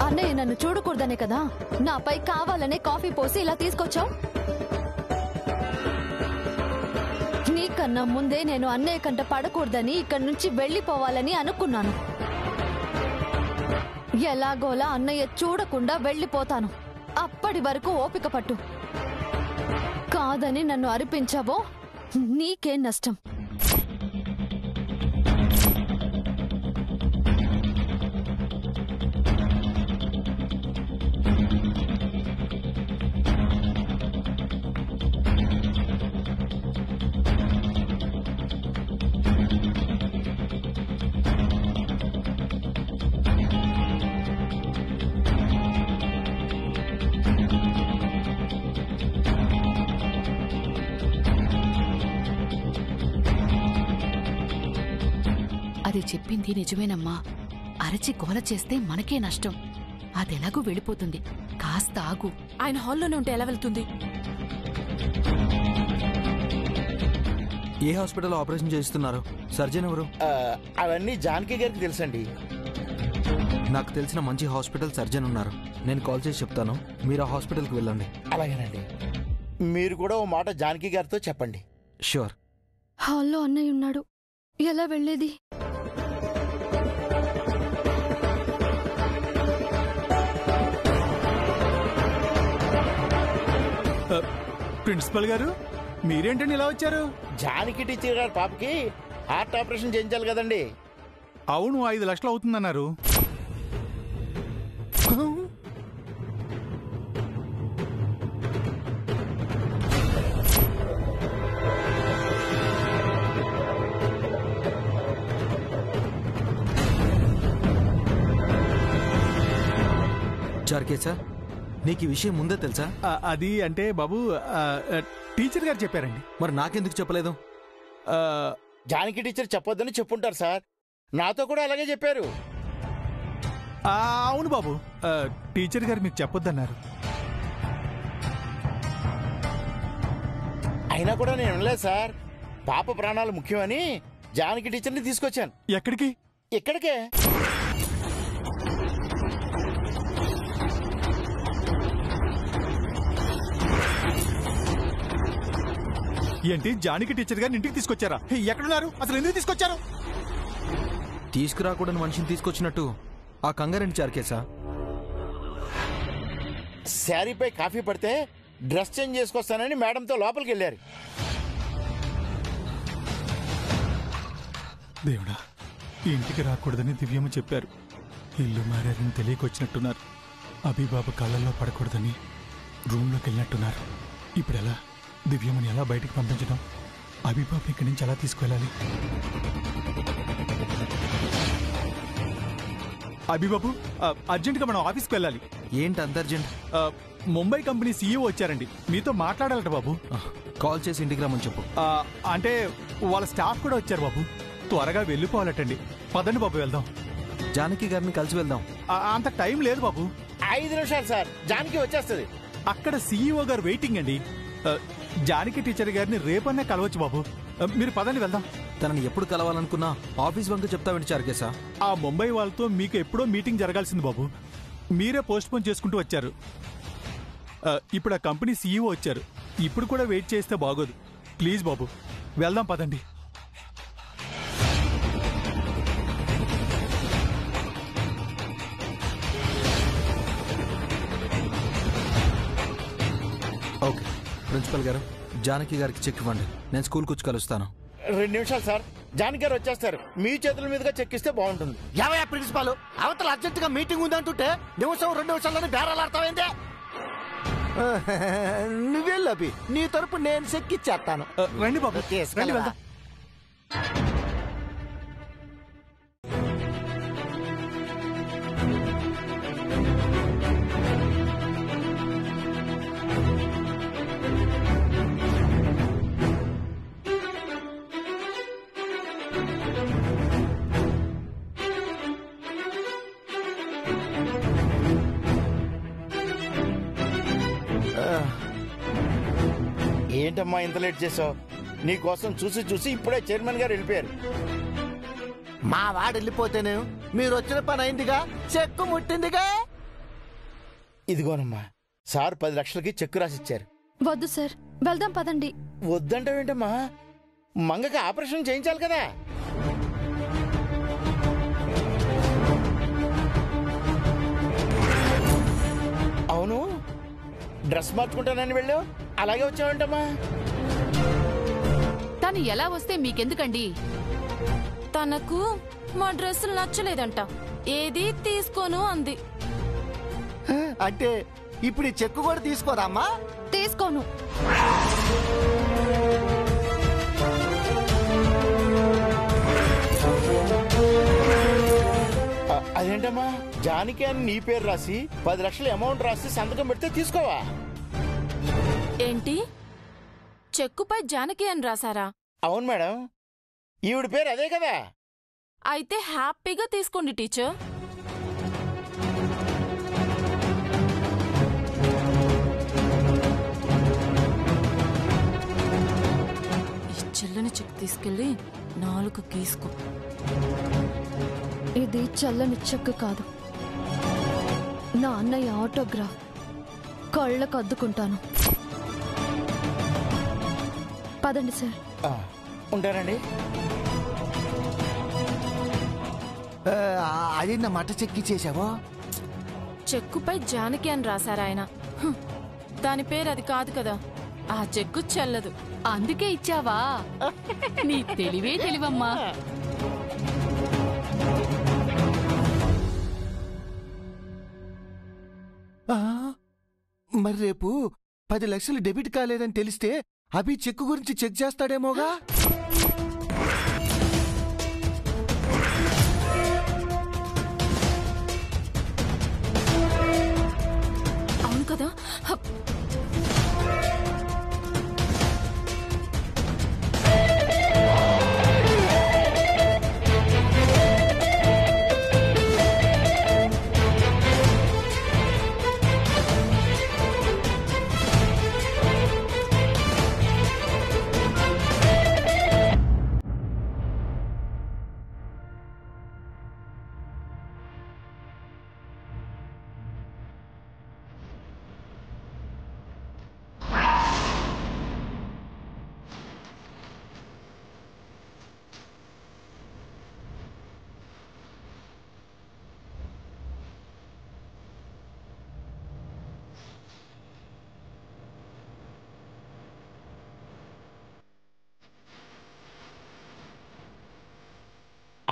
అన్నయ్య నన్ను చూడకూడదనే కదా నాపై కావాలనే కాఫీ పోసి ఇలా తీసుకొచ్చావు. నీకన్నా ముందే నేను అన్నయ్య కంట పడకూడదని ఇక్కడి నుంచి వెళ్లిపోవాలని అనుకున్నాను. ఎలాగోలా అన్నయ్య చూడకుండా వెళ్లిపోతాను. అప్పటి వరకు ఓపిక పట్టు. కాదని నన్ను అరిపించావో నీకేం నష్టం. అది చెప్పింది నిజమేనమ్మా. అరచి గోల చేస్తే మనకే నష్టం. అదెలాగూ వెళ్ళిపోతుంది. కాస్త ఆగు. ఆయన హాల్లోనే ఉంటే ఎలా వెళ్తుంది? ఏ హాస్పిటల్లో ఆపరేషన్ చేస్తున్నారు? సర్జన్ ఎవరు? అవన్నీ జానకి గారికి తెలుసండి. నాకు తెలిసిన మంచి హాస్పిటల్ సర్జన్ ఉన్నారు. నేను కాల్ చేసి చెప్తాను. మీరు ఆ హాస్పిటల్కి వెళ్ళండి. అలాగేనండి. మీరు కూడా ఓ మాట జానకి గారితో చెప్పండి. ష్యూర్. హాల్లో అన్నయ్య ఉన్నాడు. ఎలా వెళ్లేది? ప్రిన్సిపల్ గారు, మీరేంటండి ఇలా వచ్చారు? జానకి టీచర్ గారి పాపకి హార్ట్ ఆపరేషన్ చేయించాలి కదండి. అవును, 5 లక్షలు అవుతుందన్నారు. చార్కేసా, నీకు ఈ విషయం ముందే తెలుసా? అది అంటే బాబు, టీచర్ గారు చెప్పారండి. మరి నాకెందుకు చెప్పలేదు? జానకి టీచర్ చెప్పొద్దని చెప్పుంటారు సార్. నాతో కూడా అలాగే చెప్పారు. అవును బాబు, టీచర్ గారు మీకు చెప్పొద్దన్నారు. అయినా కూడా నేను వినలేదు సార్. పాప ప్రాణాలు ముఖ్యమని జానకి టీచర్ని తీసుకొచ్చాను. ఎక్కడికి? ఇక్కడికే. ఏంటి, జానకి టీచర్ గారిని ఇంటికి తీసుకొచ్చారా? ఎక్కడున్నారు? అసలు ఎందుకు తీసుకొచ్చారు? తీసుకురాకూడని మనిషిని తీసుకొచ్చినట్టు ఆ కంగారేంటి చార్కేసా? శారీపై కాఫీ పడితే డ్రెస్ చేంజ్ చేసుకొస్తానని మేడంతో లోపలికి వెళ్ళారు. దేవుడా, ఇంటికి రాకూడదని దివ్యమ్మ చెప్పారు. ఇల్లు మారారని తెలియకొచ్చినట్టున్నారు. అభిబాబు కళ్ళల్లో పడకూడదని రూమ్లోకి వెళ్ళినట్టున్నారు. ఇప్పుడు ఎలా? దివ్యమ్మని ఎలా బయటికి పంపించడం? అభిబాబు ఇక్కడి నుంచి ఎలా తీసుకెళ్ళాలి? అభిబాబు, అర్జెంటుగా మనం ఆఫీస్కి వెళ్ళాలి. ఏంటి అంత అర్జెంట్? ముంబై కంపెనీ సీఈఓ వచ్చారండి, మీతో మాట్లాడాలట బాబు. కాల్ చేసి ఇంటికి రమ్మని చెప్పు. అంటే వాళ్ళ స్టాఫ్ కూడా వచ్చారు బాబు. త్వరగా వెళ్ళిపోవాలటండి. పదండి బాబు, వెళ్దాం. జానకి గారిని కలిసి వెళ్దాం. అంత టైం లేదు బాబు. 5 నిమిషాలు సార్, జానకి వచ్చేస్తుంది. అక్కడ సీఈఓ గారు వెయిటింగ్ అండి. జానకి టీచర్ గారిని రేపన్నే కలవచ్చు బాబు. మీరు పదండి, వెళ్దాం. తనని ఎప్పుడు కలవాలనుకున్నా ఆఫీస్ వంక చెప్తావేంటి చార్కేసా? ఆ ముంబై వాళ్ళతో మీకు ఎప్పుడో మీటింగ్ జరగాల్సింది బాబు. మీరే పోస్ట్ పోన్ చేసుకుంటూ వచ్చారు. ఇప్పుడు ఆ కంపెనీ సీఈఓ వచ్చారు. ఇప్పుడు కూడా వెయిట్ చేస్తే బాగోదు. ప్లీజ్ బాబు, వెళ్దాం, పదండి. ఓకే ప్రిన్సిపల్ గారు, జానకి గారికి చెక్ ఇవ్వండి. నేను స్కూల్కి వచ్చి కలుస్తాను. 2 నిమిషాలు సార్, జానకి గారు వచ్చేస్తారు. మీ చేతుల మీదుగా చెక్ ఇస్తే బాగుంటుంది. ఏవయ్యా ప్రిన్సిపాల్, అవతల అర్జెంట్ గా మీటింగ్ ఉందంటుంటే నిమిషం 2 నిమిషాల్లోనే బేరాలాడతావేందే? నువ్వెళ్ళు అభి, నీ తరపు నేను చెక్ ఇచ్చేస్తాను. రండి బాబు, రండి, వెళ్దాం. ఏంటమ్మా ఇంత లేట్ చేసావు? నీకోసం చూసి చూసి ఇప్పుడే చైర్మన్ గారు వెళ్ళిపోయారు. మా వాడు వెళ్ళిపోతేనే మీరు వచ్చిన పని అయిందిగా, చెక్కు ముట్టిందిగా. ఇదిగోనమ్మా, సార్ 10 లక్షలకి చెక్కు రాసిచ్చారు. వద్దు సార్, వెళ్దాం పదండి. వద్దంటావేంటమ్మా? మంగకి ఆపరేషన్ చేయించాలి కదా. అవును, డ్రెస్ మార్చుకుంటానని వెళ్ళావు, అలాగే వచ్చావేంటమ్మా? తను ఎలా వస్తే మీకెందుకండి? తనకు మా డ్రెస్సులు నచ్చలేదంట, ఏది తీసుకోను అంది. అంటే ఇప్పుడు ఈ చెక్కు కూడా తీసుకోదమ్మా? తీసుకోను. అదేంటమ్మా, జానికి అని నీ పేరు రాసి 10 లక్షల అమౌంట్ రాసి సంతకం పెడితే తీసుకోవా? ఏంటి, చెక్కుపై జానకి అని రాసారా? అవును మేడం, ఈవిడ పేరు అదే కదా. అయితే హ్యాపీగా తీసుకోండి టీచర్. ఈ చెల్లని చెక్ తీసుకెళ్ళి 4 గీసుకో. ఇది చల్లని చెక్కు కాదు, నా అన్నయ్య ఆటోగ్రాఫ్. కళ్ళకు అద్దుకుంటాను. పదండి సార్. ఉంటానండి. అది నా మట చెక్కి చేసావో? చెక్కుపై జానకి అని రాశారా ఆయన? దాని పేరు అది కాదు కదా, ఆ చెక్కు చెల్లదు. అందుకే ఇచ్చావా? నీ తెలివే తెలివమ్మా. మరి రేపు 10 లక్షలు డెబిట్ కాలేదని తెలిస్తే అభి చెక్కు గురించి చెక్ చేస్తాడేమోగా. అవును కదా.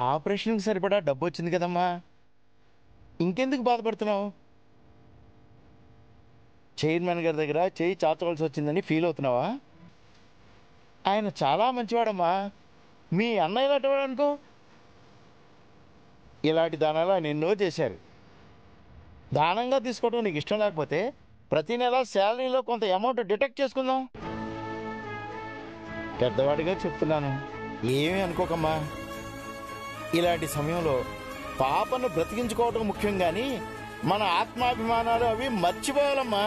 ఆపరేషన్కి సరిపడా డబ్బు వచ్చింది కదమ్మా, ఇంకెందుకు బాధపడుతున్నావు? చైర్మన్ గారి దగ్గర చేయి చాచవలసి వచ్చిందని ఫీల్ అవుతున్నావా? ఆయన చాలా మంచివాడమ్మా, మీ అన్నయ్య ఇలాంటి వాడు అనుకో. ఇలాంటి దానాలు ఆయన ఎన్నో చేశారు. దానంగా తీసుకోవడం నీకు ఇష్టం లేకపోతే ప్రతి నెల శాలరీలో కొంత అమౌంట్ డిటెక్ట్ చేసుకుందాం. పెద్దవాడిగా చెప్తున్నాను, ఏమీ అనుకోకమ్మా. ఇలాంటి సమయంలో పాపను బ్రతికించుకోవడం ముఖ్యం, కానీ మన ఆత్మాభిమానాలు అవి మర్చిపోవాలమ్మా.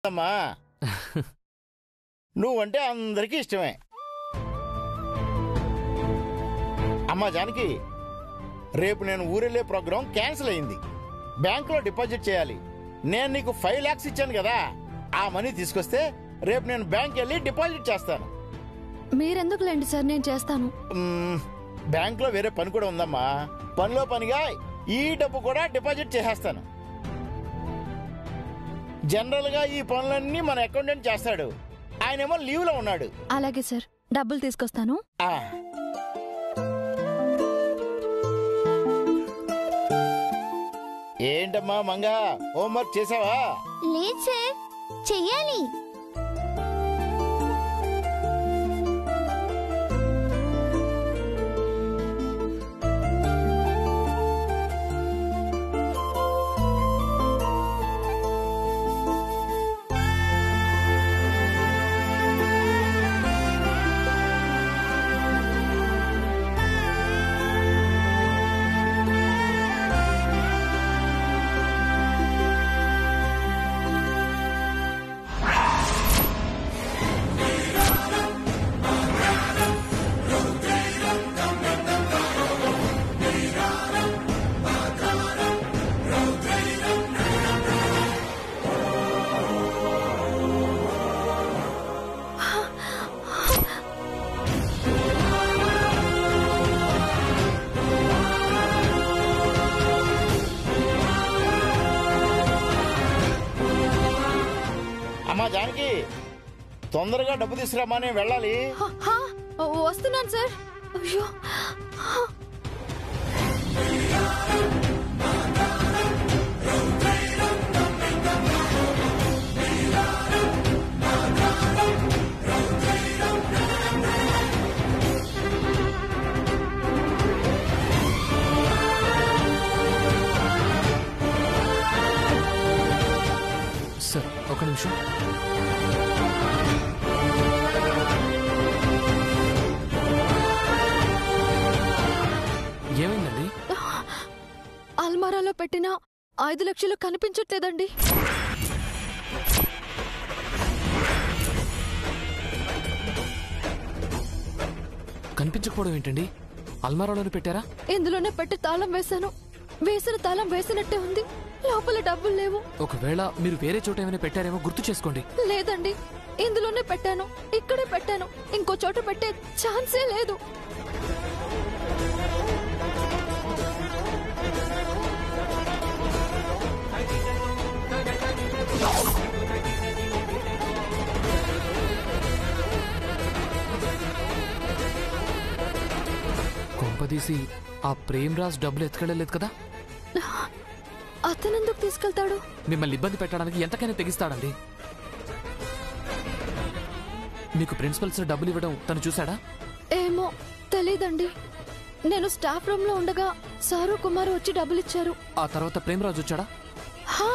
అమ్మా నువ్వంటే అందరికీ ఇష్టమే. అమ్మా జానకి, రేపు నేను ఊరెళ్ళే ప్రోగ్రాం క్యాన్సిల్ అయింది. బ్యాంకులో డిపాజిట్ చేయాలి. నేను నీకు 5 lakhs ఇచ్చాను కదా, ఆ మనీ తీసుకొస్తే రేపు నేను బ్యాంక్ వెళ్ళి డిపాజిట్ చేస్తాను. మీరెందుకులేండి సార్, నేను చేస్తాను. బ్యాంకులో వేరే పని కూడా ఉందమ్మా. పనిలో పనిగా ఈ డబ్బు కూడా డిపాజిట్ చేసేస్తాను. జనరల్ గా ఈ పనులన్నీ మన అకౌంటెంట్ చేస్తాడు. ఆయనేమో లీవ్ లో ఉన్నాడు. అలాగే సార్, డబ్బులు తీసుకొస్తాను. ఏంటమ్మా మంగా, హోంవర్క్ చేసావా? లేదు సార్, చెయ్యాలి. అమ్మా జానకి, తొందరగా డబ్బు తీసుకురామా, నేను వెళ్ళాలి. వస్తున్నాను సార్. అయ్యో, సార్ ఒక నిమిషం. ఏమైందండి? అల్మారాలో పెట్టిన 5 లక్షలు కనిపించట్లేదండి. కనిపించకపోవడం ఏంటండి? అల్మారాలోనే పెట్టారా? ఇందులోనే పెట్టి తాళం వేశాను. వేసిన తాళం వేసినట్టే ఉంది. లోపల డబ్బులు లేవు. ఒకవేళ మీరు వేరే చోట ఏమైనా పెట్టారేమో గుర్తు చేసుకోండి. లేదండి, ఇందులోనే పెట్టాను. ఇక్కడే పెట్టాను. ఇంకో చోట పెట్టే ఛాన్సే లేదు. కొంపదీసి ఆ ప్రేమ్రాజ్ డబ్బులు ఎత్తుకెళ్ళలేదు కదా? అతనెందుకు తీసుకెళ్తాడు? మిమ్మల్ని ఇబ్బంది పెట్టడానికి ఎంతకైనా తెగిస్తాడండి. మీకు ప్రిన్సిపల్స్ డబ్బులు ఇవ్వడం తను చూశాడా? ఏమో తెలీదండి. నేను స్టాఫ్ రూమ్ లో ఉండగా సారు కుమారు వచ్చి డబ్బులిచ్చారు. ఆ తర్వాత ప్రేమరాజు వచ్చాడా? హా,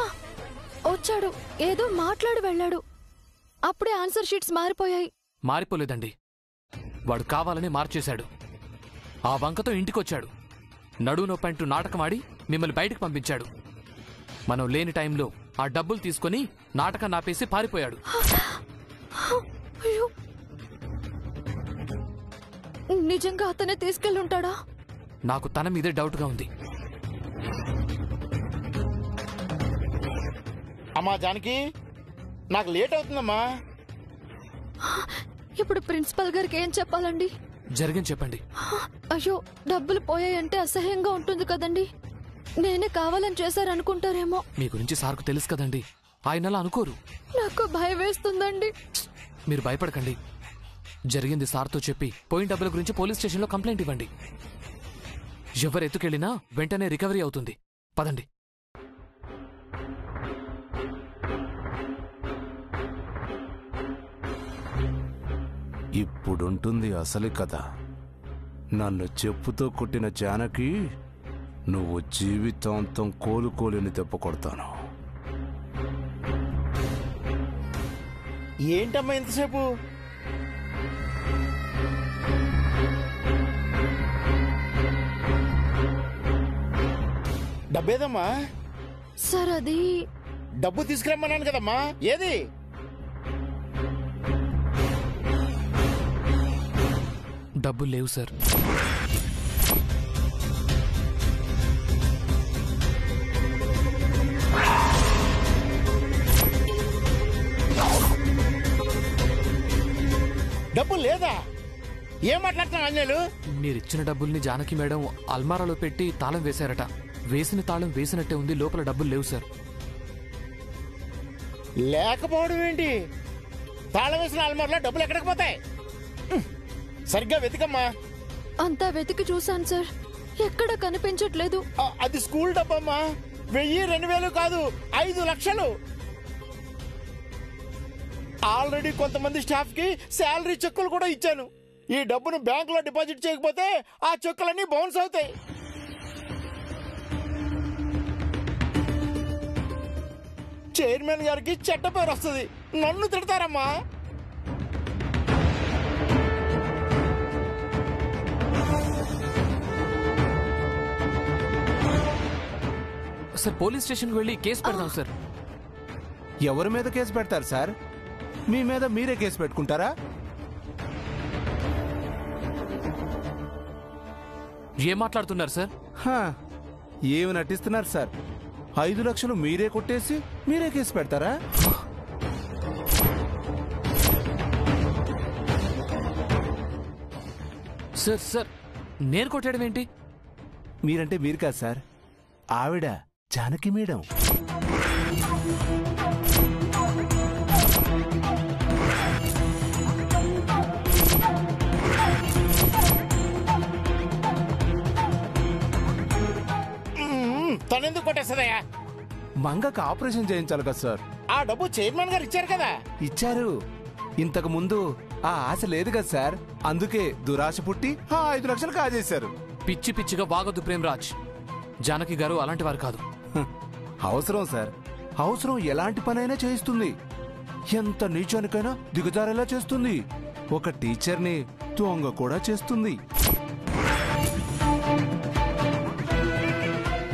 వచ్చాడు. ఏదో మాట్లాడి వెళ్ళాడు. అప్పుడే ఆన్సర్ షీట్స్ మారిపోయాయి. మారిపోలేదండి, వాడు కావాలని మార్చేశాడు. ఆ వంకతో ఇంటికొచ్చాడు. నడువు నొప్పంటూ నాటకమాడి మిమ్మల్ని బయటకు పంపించాడు. మనం లేని టైంలో ఆ డబ్బులు తీసుకుని నాటకం నాపేసి పారిపోయాడు. అయ్యో, నిజంగా అతనే తీసుకెళ్ళుంటాడా? నాకు తన మీదే డౌట్గా ఉంది. అమ్మా జానకి, నాకు లేట్ అవుతుందమ్మా. ఇప్పుడు ప్రిన్సిపల్ గారికి ఏం చెప్పాలండి? జరిగింది చెప్పండి. అయ్యో, డబ్బులు పోయాయంటే అసహ్యంగా ఉంటుంది కదండి. నేనే కావాలని చేశారనుకుంటారేమో. మీ గురించి సార్కు తెలుసు కదండి, ఆయన అలా అనుకోరు. నాకు భయం వేస్తుందండి. మీరు భయపడకండి. జరిగింది సార్తో చెప్పి పోయిన డబ్బుల గురించి పోలీస్ స్టేషన్లో కంప్లైంట్ ఇవ్వండి. ఎవరు ఎత్తుకెళ్ళినా వెంటనే రికవరీ అవుతుంది. పదండి. ఇప్పుడుంటుంది అసలు కథ. నన్ను చెప్పుతో కొట్టిన జానకి నువ్వు జీవితాంతం కోలుకోలేని దెబ్బ కొడతాను. ఏంటమ్మా ఇంతసేపు? డబ్బేదమ్మా? సార్, అది డబ్బు తీసుకురమ్మన్నాను కదమ్మా, ఏది? డబ్బులు లేవు సార్. డబ్బు లేదా? ఏం మాట్లాడుతున్నావు ఆంజనేయులు? మీరిచ్చిన డబ్బుల్ని జానకి మేడం అల్మారాలో పెట్టి తాళం వేశారట. వేసిన తాళం వేసినట్టే ఉంది, లోపల డబ్బులు లేవు సార్. లేకపోవడం ఏంటి? తాళం వేసిన అల్మార్లో డబ్బులు ఎక్కడికి పోతాయి? సరిగ్గా వెతికమ్మా. అంతా వెతికి చూశాను సార్, ఎక్కడ కనిపించట్లేదు. అది స్కూల్ డబ్బమ్మా. 1000-2000 కాదు, 5 లక్షలు. ఆల్రెడీ కొంతమంది స్టాఫ్ కి శాలరీ చెక్కులు కూడా ఇచ్చాను. ఈ డబ్బును బ్యాంకులో డిపాజిట్ చేయకపోతే ఆ చెక్కులన్నీ బౌన్స్ అవుతాయి. చైర్మన్ గారికి చెడ్డ పేరు వస్తుంది, నన్ను తిడతారమ్మా. సార్ పోలీస్ స్టేషన్కి వెళ్ళి కేసు పెడదాం సార్. ఎవరి మీద కేసు పెడతారు సార్? మీ మీద మీరే కేసు పెట్టుకుంటారా? ఏం మాట్లాడుతున్నారు సార్? ఏమి నటిస్తున్నారు సార్? 5 లక్షలు మీరే కొట్టేసి మీరే కేసు పెడతారా? సార్ సార్ నేను కొట్టడం ఏంటి? మీరంటే మీరు కాదు సార్, ఆవిడ జానకి మేడం. తనెందుకు కొట్టేస్తుందయ్యా? మంగకు ఆపరేషన్ చేయించాలి కదా సార్. ఆ డబ్బు చైర్మన్ గారు ఇచ్చారు కదా. ఇచ్చారు. ఇంతకు ముందు ఆ ఆశ లేదు కదా సార్, అందుకే దురాశ పుట్టి ఆ 5 లక్షలు కాజేశారు. పిచ్చి పిచ్చిగా వాగొద్దు ప్రేమరాజ్. జానకి గారు అలాంటి వారు కాదు. అవసరం సార్, అవసరం ఎలాంటి పనైనా చేయిస్తుంది. ఎంత నీచానికైనా దిగజారేలా చేస్తుంది. ఒక టీచర్ని దొంగ కూడా చేస్తుంది.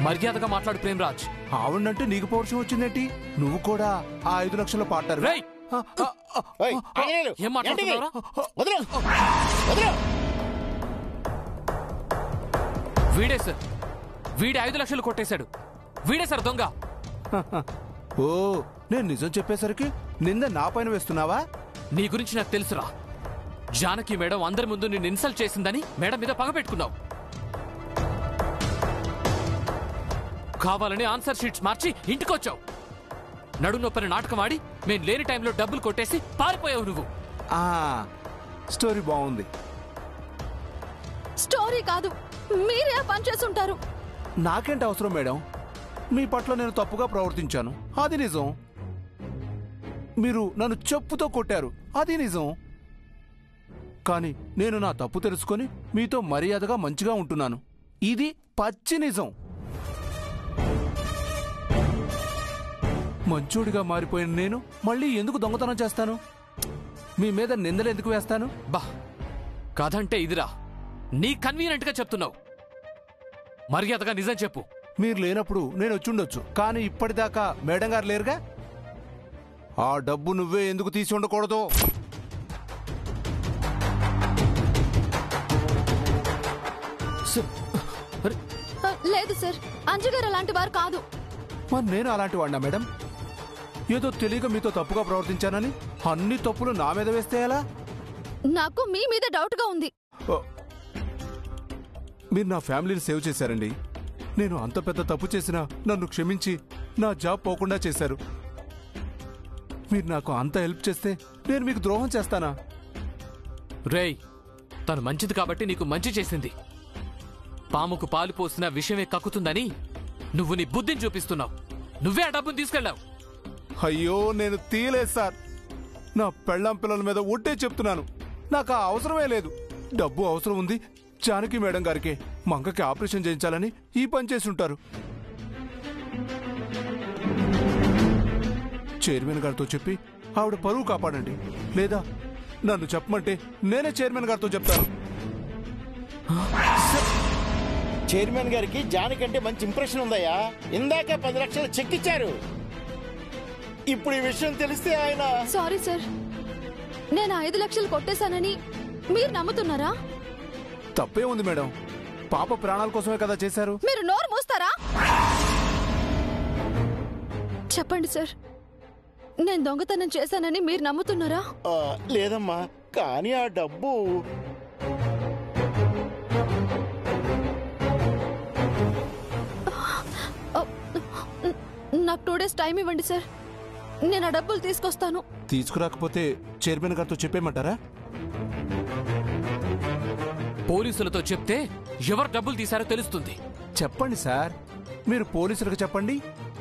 మర్యాదగా మాట్లాడు ప్రేమరాజ్. ఆవిడంటే నీకు పౌరుషం వచ్చిందేంటి? నువ్వు కూడా ఆ 5 లక్షల పార్ట్నర్. ఏం మాట్లాడుతున్నావురా? వీడే సార్, వీడే 5 లక్షలు కొట్టేశాడు. వీడే సార్ దొంగ. ఓ, నేను నిజం చెప్పేసరికి నింద నా పైన వేస్తున్నావా? నీ గురించి నాకు తెలుసురా. జానకి మేడం అందరి ముందు నిన్ను ఇన్సల్ట్ చేసిందని మేడం మీద పగ పెట్టుకున్నావు. కావాలని ఆన్సర్ షీట్స్ మార్చి ఇంటికొచ్చావు. నడునొప్పని నాటకం ఆడి మేము లేని టైంలో డబ్బులు కొట్టేసి పారిపోయావు నువ్వు. స్టోరీ బాగుంది. స్టోరీ కాదు, మీరే పని చేసుంటారు. నాకేంటి అవసరం మేడం? మీ పట్ల నేను తప్పుగా ప్రవర్తించాను, అది నిజం. మీరు నన్ను చెప్పుతో కొట్టారు, అది నిజం. కానీ నేను నా తప్పు తెలుసుకొని మీతో మర్యాదగా మంచిగా ఉంటున్నాను, ఇది పచ్చి నిజం. మంచోడిగా మారిపోయిన నేను మళ్ళీ ఎందుకు దొంగతనం చేస్తాను? మీ మీద నిందలు ఎందుకు వేస్తాను? బా, కథంటే ఇదిరా. నీ కన్వీనియంట్ గా చెప్తున్నావు. మర్యాదగా నిజం చెప్పు. మీరు లేనప్పుడు నేను వచ్చుండొచ్చు, కానీ ఇప్పటిదాకా మేడం గారు లేరుగా. ఆ డబ్బు నువ్వే ఎందుకు తీసి ఉండకూడదు? లేదు సార్, అంజు గారు అలాంటి వారు కాదు. మరి నేను అలాంటి వాడినా మేడం? ఏదో తెలియక మీతో తప్పుగా ప్రవర్తించానని అన్ని తప్పులు నా మీద వేస్తే ఎలా? నాకు మీ మీద డౌట్ గా ఉంది. మీరు నా ఫ్యామిలీని సేవ్ చేశారండి. నేను అంత పెద్ద తప్పు చేసినా నన్ను క్షమించి నా జాబ్ పోకుండా చేశారు. మీరు నాకు అంత హెల్ప్ చేస్తే నేను మీకు ద్రోహం చేస్తానా? రేయ్, తను మంచిది కాబట్టి నీకు మంచి చేసింది. పాముకు పాలు పోసిన విషయమే కక్కుతుందని నువ్వు నీ బుద్ధిని చూపిస్తున్నావు. నువ్వే ఆ డబ్బును తీసుకెళ్ళావు. అయ్యో, నేను తీయలేదు సార్. నా పెళ్ళాం పిల్లల మీద ఒట్టే చెప్తున్నాను, నాకు ఆ అవసరమే లేదు. డబ్బు అవసరం ఉంది జానకి మేడం గారికి. మంగకి ఆపరేషన్ చేయించాలని ఈ పని చేసి ఉంటారు. చైర్మన్ గారితో చెప్పి ఆవిడ పరువు కాపాడండి, లేదా నన్ను చెప్పమంటే నేనే చైర్మన్ గారితో చెప్తాను. చైర్మన్ గారికి జానకి అంటే మంచి ఇంప్రెషన్ ఉందయ్యా. ఇందాకే 10 లక్షలు చెక్ ఇచ్చారు. ఇప్పుడు ఈ విషయం తెలిస్తే ఆయన సారీ సార్, నేను 5 లక్షలు కొట్టేశానని మీరు నమ్ముతున్నారా? తప్పే ఉంది మేడం, పాప ప్రాణాల కోసమే కదా చేశారు. మీరు నోరు మూస్తారా? చెప్పండి సార్, నేను దొంగతనం చేశానని మీరు నమ్ముతున్నారా? లేదమ్మా, కానీ ఆ డబ్బు నాకు 2 డేస్ టైం ఇవ్వండి సార్, నేను ఆ డబ్బులు తీసుకొస్తాను. తీసుకురాకపోతే చైర్మన్ గారితో చెప్పేయమంటారా? పోలీసులతో చెప్తే ఎవరు డబ్బులు తీశారో తెలుస్తుంది. చెప్పండి సార్, మీరు పోలీసులకు చెప్పండి,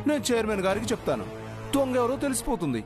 నేను చైర్మన్ గారికి చెప్తాను. దొంగ ఎవరో తెలిసిపోతుంది.